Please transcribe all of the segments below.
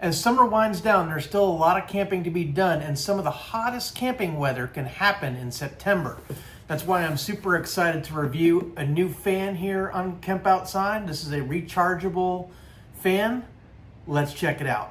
As summer winds down, there's still a lot of camping to be done, and some of the hottest camping weather can happen in September. That's why I'm super excited to review a new fan here on Camp Outside. This is a rechargeable fan. Let's check it out.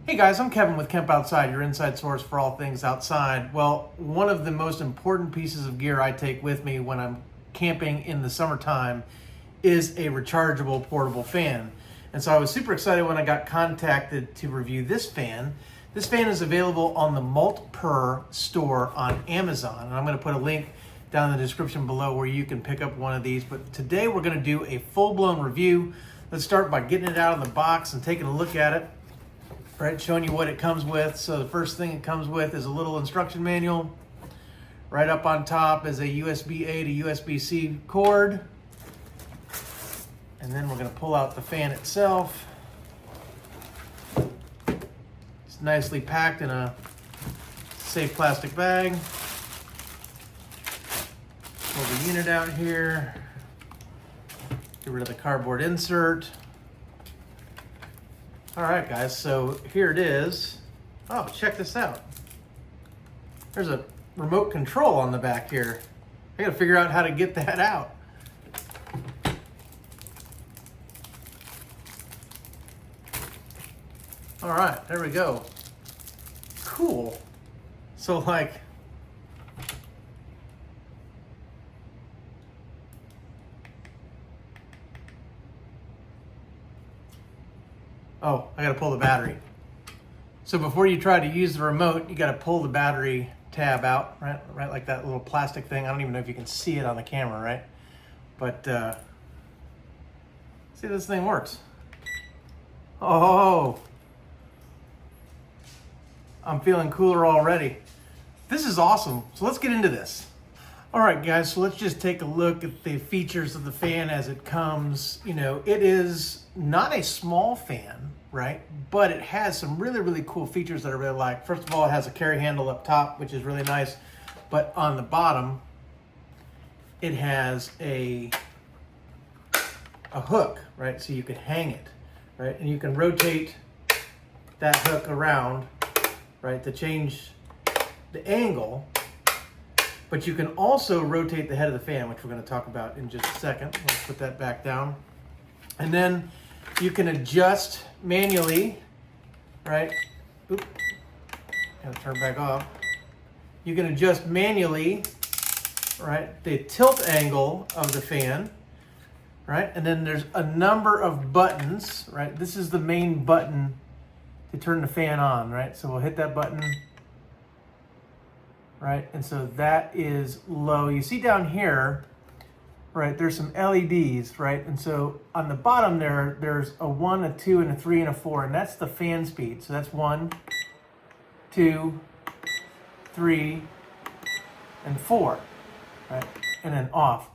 Hey guys, I'm Kevin with Camp Outside, your inside source for all things outside. Well, one of the most important pieces of gear I take with me when I'm camping in the summertime is a rechargeable portable fan. And so I was super excited when I got contacted to review this fan. This fan is available on the Multper store on Amazon. And I'm going to put a link down in the description below where you can pick up one of these. But today we're going to do a full-blown review. Let's start by getting it out of the box and taking a look at it. Right, showing you what it comes with. So the first thing it comes with is a little instruction manual. Right up on top is a USB-A to USB-C cord. And then we're going to pull out the fan itself. It's nicely packed in a safe plastic bag. Pull the unit out here. Get rid of the cardboard insert. All right, guys, so here it is. Oh, check this out. There's a remote control on the back here. I gotta figure out how to get that out. All right, there we go. Cool. So like, oh, I gotta pull the battery. So before you try to use the remote, you gotta pull the battery tab out, right like that little plastic thing. I don't even know if you can see it on the camera, right? But see, this thing works. Oh, I'm feeling cooler already. This is awesome. So let's get into this. All right, guys, so let's just take a look at the features of the fan as it comes. You know, it is not a small fan, right? But it has some really, really cool features that I really like. First of all, it has a carry handle up top, which is really nice. But on the bottom, it has a hook, right? So you can hang it, right? And you can rotate that hook around, right, to change the angle. But you can also rotate the head of the fan, which we're going to talk about in just a second. Let's put that back down. And then you can adjust manually, right? Oop. Gotta turn back off. You can adjust manually, right, the tilt angle of the fan, right? And then there's a number of buttons, right? This is the main button to turn the fan on, right? So we'll hit that button. Right, and so that is low. You see down here, right, there's some LEDs, right? And so on the bottom there's a 1, a 2, and a 3, and a 4, and that's the fan speed. So that's 1, 2, 3, and 4, right? And then off.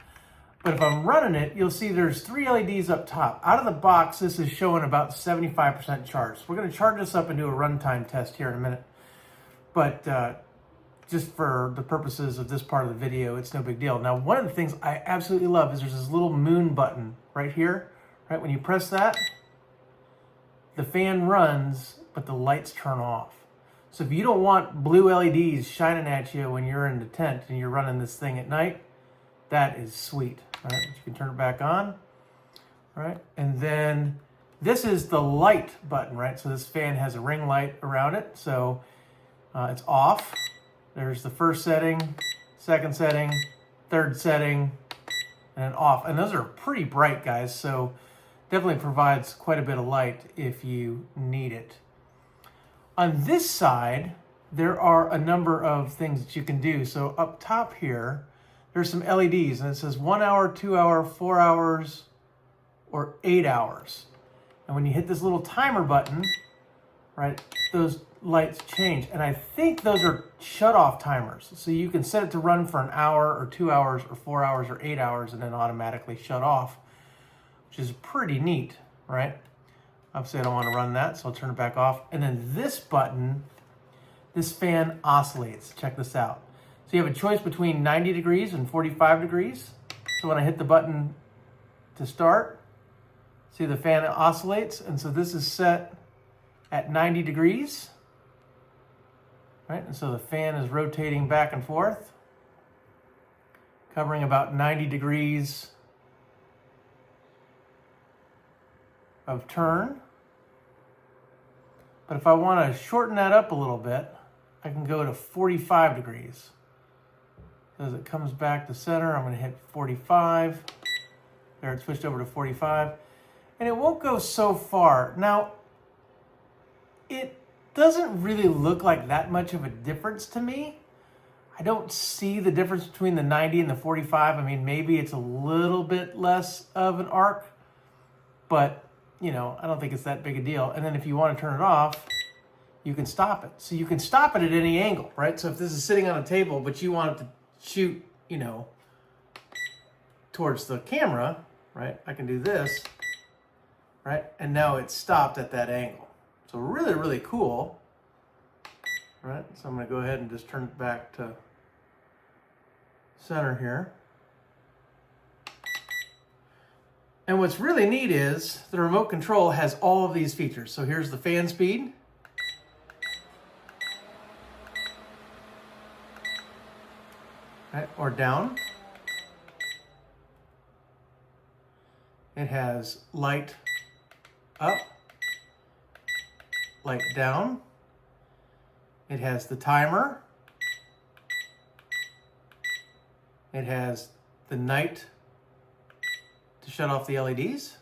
But if I'm running it, you'll see there's 3 LEDs up top. Out of the box, this is showing about 75% charge. So we're gonna charge this up and do a runtime test here in a minute. But just for the purposes of this part of the video, it's no big deal. Now, one of the things I absolutely love is there's this little moon button right here, right? When you press that, the fan runs, but the lights turn off. So if you don't want blue LEDs shining at you when you're in the tent and you're running this thing at night, that is sweet, right? You can turn it back on, right? And then this is the light button, right? So this fan has a ring light around it. So it's off. There's the first setting, second setting, third setting, and then off. And those are pretty bright, guys, so definitely provides quite a bit of light if you need it. On this side, there are a number of things that you can do. So up top here, there's some LEDs, and it says 1 hour, 2 hour, 4 hours, or 8 hours. And when you hit this little timer button, right, those lights change. And I think those are shut-off timers. So you can set it to run for an hour or 2 hours or 4 hours or 8 hours and then automatically shut off, which is pretty neat, right? Obviously, I don't want to run that, so I'll turn it back off. And then this button, this fan oscillates. Check this out. So you have a choice between 90 degrees and 45 degrees. So when I hit the button to start, see the fan oscillates, and so this is set at 90 degrees, right? And so the fan is rotating back and forth, covering about 90 degrees of turn. But if I want to shorten that up a little bit, I can go to 45 degrees. As it comes back to center, I'm going to hit 45. There, it switched over to 45. And it won't go so far. Now, it doesn't really look like that much of a difference to me. I don't see the difference between the 90 and the 45. I mean, maybe it's a little bit less of an arc, but you know, I don't think it's that big a deal. And then if you want to turn it off, you can stop it. So you can stop it at any angle, right? So if this is sitting on a table, but you want it to shoot, you know, towards the camera, right? I can do this, right? And now it's stopped at that angle. So really, really cool, right? So I'm going to go ahead and just turn it back to center here. And what's really neat is the remote control has all of these features. So here's the fan speed. Right, or down. It has light up, light down. It has the timer. It has the night to shut off the LEDs.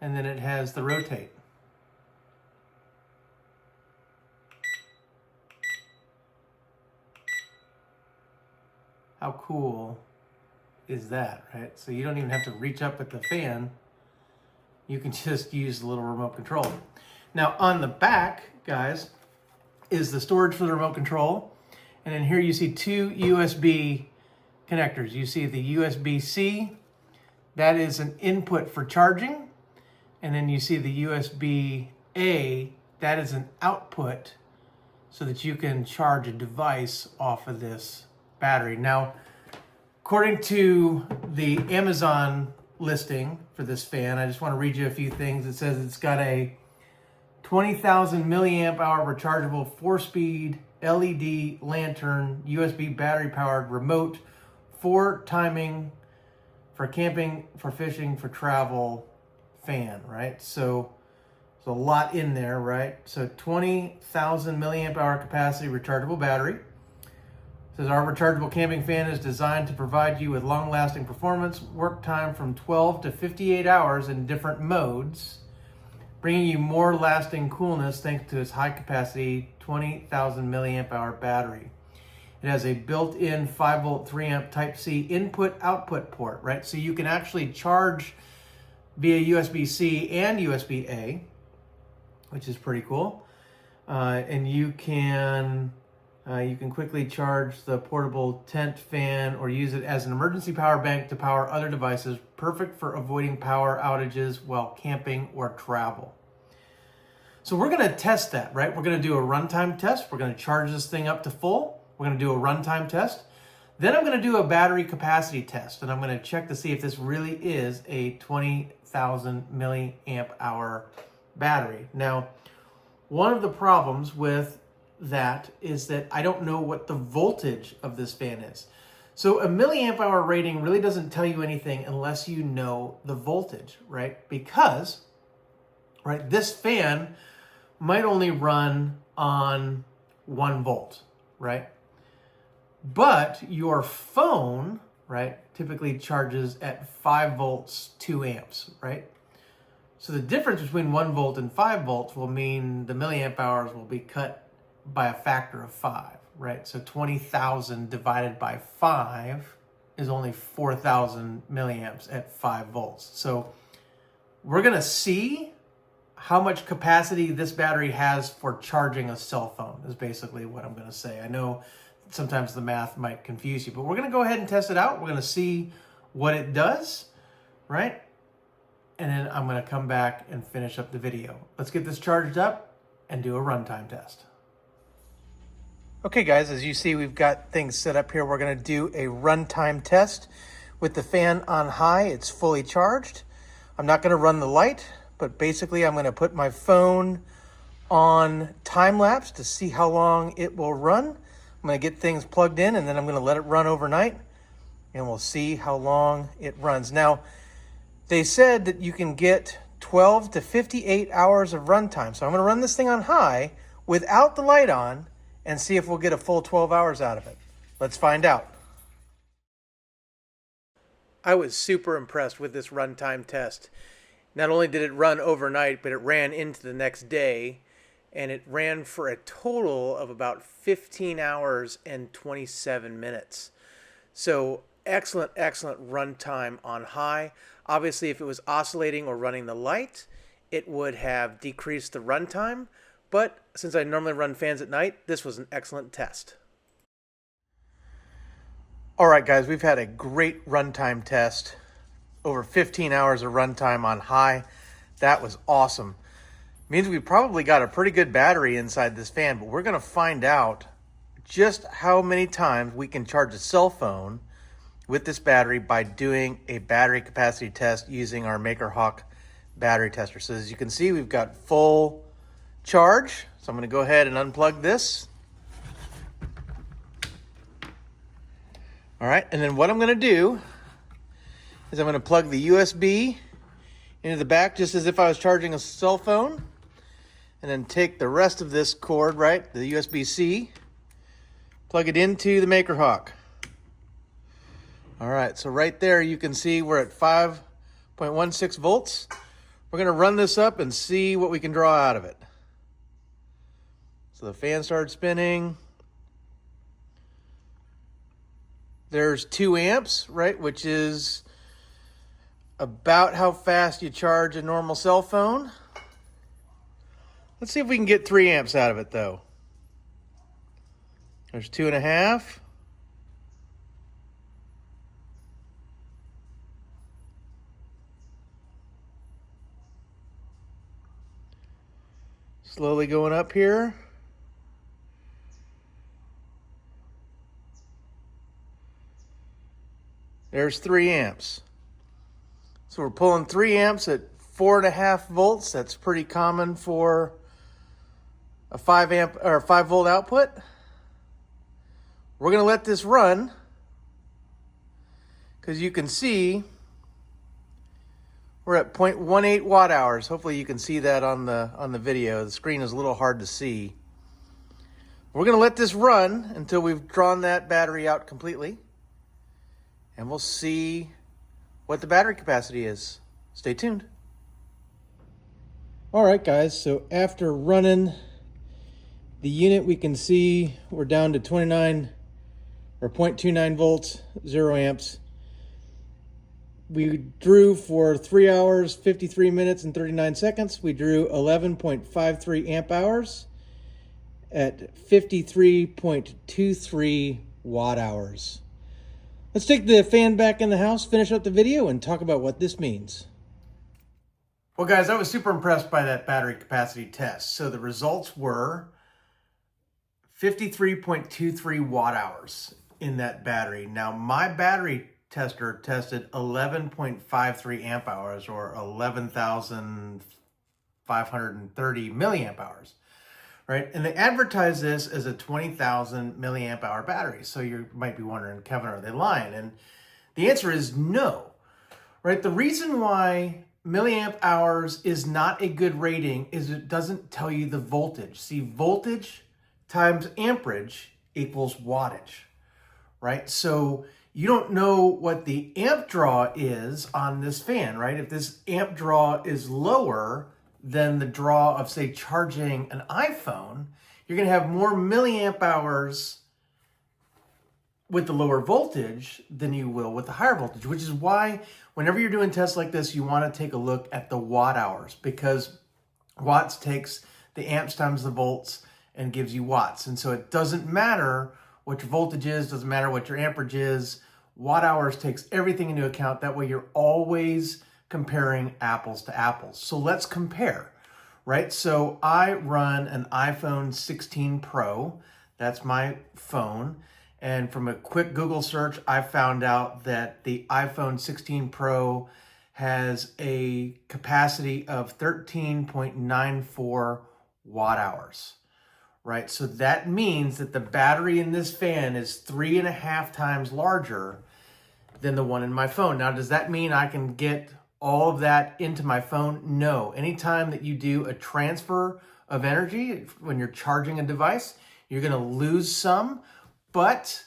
And then it has the rotate. How cool is that, right? So you don't even have to reach up at the fan. You can just use the little remote control. Now on the back, guys, is the storage for the remote control. And then here you see two USB connectors. You see the USB-C, that is an input for charging. And then you see the USB-A, that is an output so that you can charge a device off of this battery. Now, according to the Amazon listing for this fan, I just want to read you a few things. It says it's got a 20,000 milliamp hour rechargeable 4-speed LED lantern, USB battery powered remote, 4 timing for camping, for fishing, for travel fan, right? So there's a lot in there, right? So 20,000 milliamp hour capacity rechargeable battery. It says our rechargeable camping fan is designed to provide you with long-lasting performance, work time from 12 to 58 hours in different modes, bringing you more lasting coolness thanks to its high-capacity 20,000 milliamp hour battery. It has a built-in 5-volt 3-amp Type-C input-output port, right? So you can actually charge via USB-C and USB-A, which is pretty cool. And you can quickly charge the portable tent fan or use it as an emergency power bank to power other devices, perfect for avoiding power outages while camping or travel. So we're going to test that, right? We're going to do a runtime test. We're going to charge this thing up to full. We're going to do a runtime test. Then I'm going to do a battery capacity test, and I'm going to check to see if this really is a 20,000 milliamp hour battery. Now, one of the problems with that is that I don't know what the voltage of this fan is. So a milliamp hour rating really doesn't tell you anything unless you know the voltage, right? Because, right, this fan might only run on 1 volt, right? But your phone, right, typically charges at 5 volts, 2 amps, right? So the difference between 1 volt and 5 volts will mean the milliamp hours will be cut by a factor of 5, right? So 20,000 divided by 5 is only 4,000 milliamps at 5 volts. So we're going to see how much capacity this battery has for charging a cell phone is basically what I'm going to say. I know sometimes the math might confuse you, but we're going to go ahead and test it out. We're going to see what it does, right? And then I'm going to come back and finish up the video. Let's get this charged up and do a runtime test. Okay guys, as you see, we've got things set up here. We're gonna do a runtime test with the fan on high. It's fully charged. I'm not gonna run the light, but basically I'm gonna put my phone on time lapse to see how long it will run. I'm gonna get things plugged in and then I'm gonna let it run overnight and we'll see how long it runs. Now, they said that you can get 12 to 58 hours of runtime. So I'm gonna run this thing on high without the light on and see if we'll get a full 12 hours out of it. Let's find out. I was super impressed with this runtime test. Not only did it run overnight, but it ran into the next day, and it ran for a total of about 15 hours and 27 minutes. So excellent, excellent runtime on high. Obviously, if it was oscillating or running the light, it would have decreased the runtime. But since I normally run fans at night, this was an excellent test. All right, guys, we've had a great runtime test. Over 15 hours of runtime on high. That was awesome. Means we probably got a pretty good battery inside this fan, but we're going to find out just how many times we can charge a cell phone with this battery by doing a battery capacity test using our MakerHawk battery tester. So as you can see, we've got full charge. So I'm going to go ahead and unplug this. All right, and then what I'm going to do is I'm going to plug the USB into the back just as if I was charging a cell phone, and then take the rest of this cord, right, the USB-C, plug it into the MakerHawk. All right, so right there you can see we're at 5.16 volts. We're going to run this up and see what we can draw out of it. So the fan started spinning. There's 2 amps, right, which is about how fast you charge a normal cell phone. Let's see if we can get 3 amps out of it, though. There's 2.5. Slowly going up here. There's 3 amps. So we're pulling 3 amps at 4.5 volts. That's pretty common for a 5 volt output. We're going to let this run because you can see we're at 0.18 watt hours. Hopefully you can see that on the video. The screen is a little hard to see. We're going to let this run until we've drawn that battery out completely. And we'll see what the battery capacity is. Stay tuned. All right, guys, so after running the unit, we can see we're down to 29 or 0.29 volts, 0 amps. We drew for 3 hours, 53 minutes, and 39 seconds. We drew 11.53 amp hours at 53.23 watt hours. Let's take the fan back in the house, finish up the video, and talk about what this means. Well, guys, I was super impressed by that battery capacity test. So the results were 53.23 watt hours in that battery. Now, my battery tester tested 11.53 amp hours, or 11,530 milliamp hours. Right? And they advertise this as a 20,000 milliamp hour battery. So you might be wondering, Kevin, are they lying? And the answer is no. Right? The reason why milliamp hours is not a good rating is it doesn't tell you the voltage. See, voltage times amperage equals wattage. Right? So you don't know what the amp draw is on this fan, right? If this amp draw is lower than the draw of, say, charging an iPhone, you're going to have more milliamp hours with the lower voltage than you will with the higher voltage, which is why whenever you're doing tests like this, you want to take a look at the watt hours, because watts takes the amps times the volts and gives you watts. And so it doesn't matter what your voltage is, doesn't matter what your amperage is. Watt hours takes everything into account. That way you're always comparing apples to apples. So let's compare, right? So I run an iPhone 16 Pro. That's my phone. And from a quick Google search, I found out that the iPhone 16 Pro has a capacity of 13.94 watt hours, right? So that means that the battery in this fan is 3.5 times larger than the one in my phone. Now, does that mean I can get all of that into my phone? No. Anytime that you do a transfer of energy, when you're charging a device, you're gonna lose some, but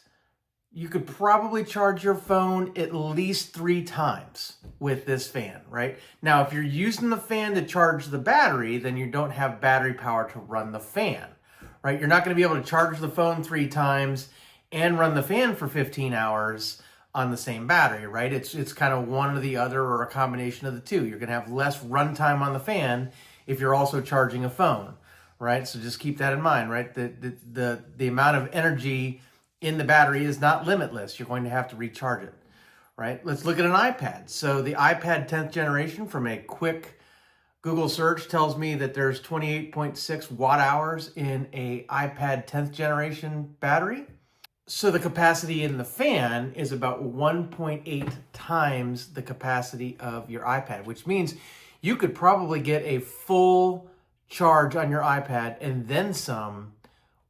you could probably charge your phone at least 3 times with this fan, right? Now, if you're using the fan to charge the battery, then you don't have battery power to run the fan, right? You're not gonna be able to charge the phone 3 times and run the fan for 15 hours on the same battery, right? It's kind of one or the other, or a combination of the two. You're gonna have less runtime on the fan if you're also charging a phone, right? So just keep that in mind, right? The amount of energy in the battery is not limitless. You're going to have to recharge it, right? Let's look at an iPad. So the iPad 10th generation, from a quick Google search, tells me that there's 28.6 watt hours in a iPad 10th generation battery. So the capacity in the fan is about 1.8 times the capacity of your iPad, which means you could probably get a full charge on your iPad and then some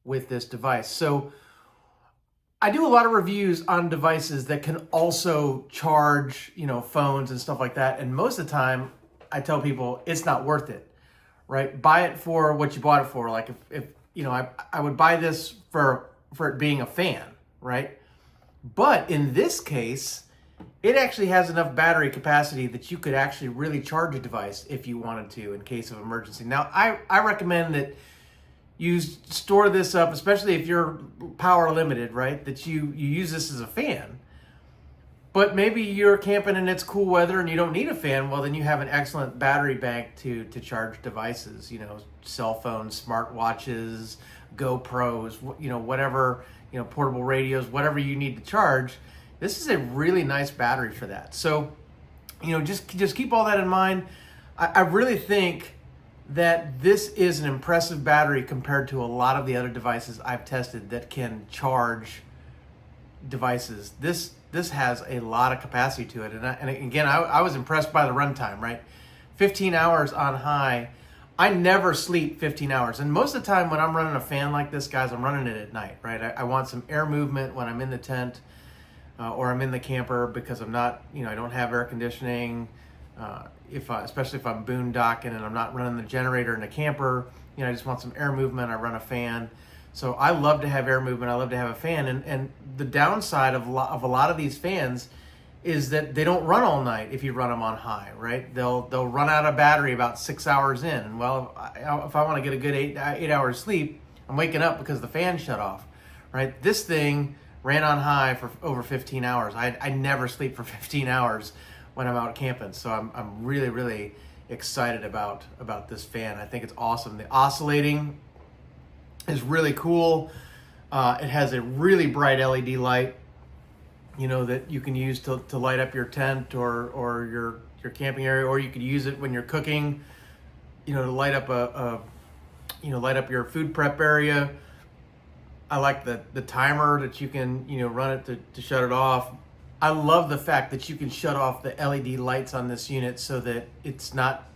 with this device. So I do a lot of reviews on devices that can also charge, phones and stuff like that. And most of the time I tell people it's not worth it, right? Buy it for what you bought it for. Like if I would buy this for it being a fan, right? But in this case, it actually has enough battery capacity that you could actually really charge a device if you wanted to in case of emergency. Now, I recommend that you store this up, especially if you're power limited, right? That you use this as a fan. But maybe you're camping and it's cool weather and you don't need a fan. Well, then you have an excellent battery bank to charge devices, cell phones, smartwatches, GoPros, whatever, portable radios, whatever you need to charge. This is a really nice battery for that. So, just keep all that in mind. I really think that this is an impressive battery compared to a lot of the other devices I've tested that can charge devices. This has a lot of capacity to it. And again, I was impressed by the runtime, right? 15 hours on high. I never sleep 15 hours. And most of the time when I'm running a fan like this, guys, I'm running it at night, right? I want some air movement when I'm in the tent or I'm in the camper, because I'm not, I don't have air conditioning. Especially if I'm boondocking and I'm not running the generator in the camper, I just want some air movement. I run a fan. So I love to have air movement. I love to have a fan. And the downside of a lot of these fans is that they don't run all night if you run them on high, right? They'll run out of battery about 6 hours in. And well, if I want to get a good eight hours sleep, I'm waking up because the fan shut off, right? This thing ran on high for over 15 hours. I never sleep for 15 hours when I'm out camping. So I'm really, really excited about this fan. I think it's awesome. The oscillating is really cool. It has a really bright LED light, that you can use to light up your tent or your camping area, or you could use it when you're cooking, to light up light up your food prep area. I like the timer that you can, run it to shut it off. I love the fact that you can shut off the LED lights on this unit so that it's not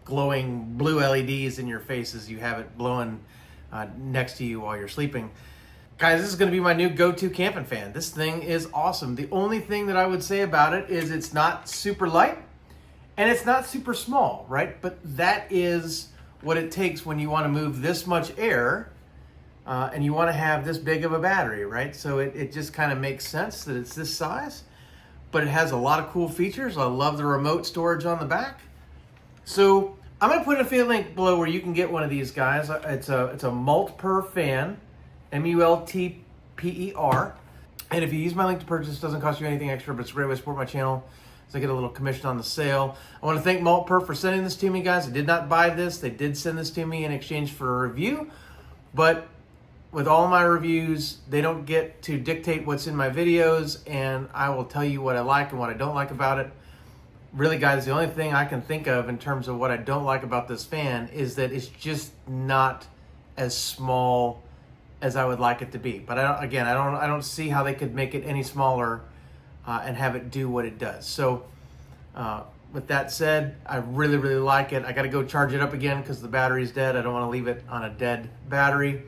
glowing blue LEDs in your face as you have it blowing next to you while you're sleeping. Guys, this is going to be my new go-to camping fan. This thing is awesome. The only thing that I would say about it is it's not super light and it's not super small, right? But that is what it takes when you want to move this much air and you want to have this big of a battery, right? So it just kind of makes sense that it's this size, but it has a lot of cool features. I love the remote storage on the back. So I'm going to put an affiliate link below where you can get one of these guys. It's a Multper fan, MULTPER. And if you use my link to purchase, it doesn't cost you anything extra, but it's a great way to support my channel, so I get a little commission on the sale. I want to thank Multper for sending this to me, guys. I did not buy this. They did send this to me in exchange for a review, but with all my reviews, they don't get to dictate what's in my videos, and I will tell you what I like and what I don't like about it. Really, guys, the only thing I can think of in terms of what I don't like about this fan is that it's just not as small as I would like it to be. But I don't see how they could make it any smaller and have it do what it does. So with that said, I really, really like it. I got to go charge it up again because the battery's dead. I don't want to leave it on a dead battery.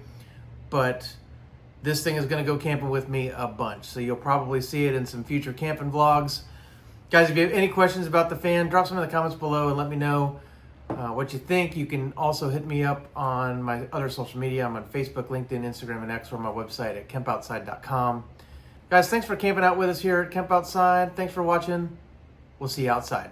But this thing is going to go camping with me a bunch. So you'll probably see it in some future camping vlogs. Guys, if you have any questions about the fan, drop some in the comments below and let me know what you think. You can also hit me up on my other social media. I'm on Facebook, LinkedIn, Instagram, and X, or my website at campoutside.com. Guys, thanks for camping out with us here at Camp Outside. Thanks for watching. We'll see you outside.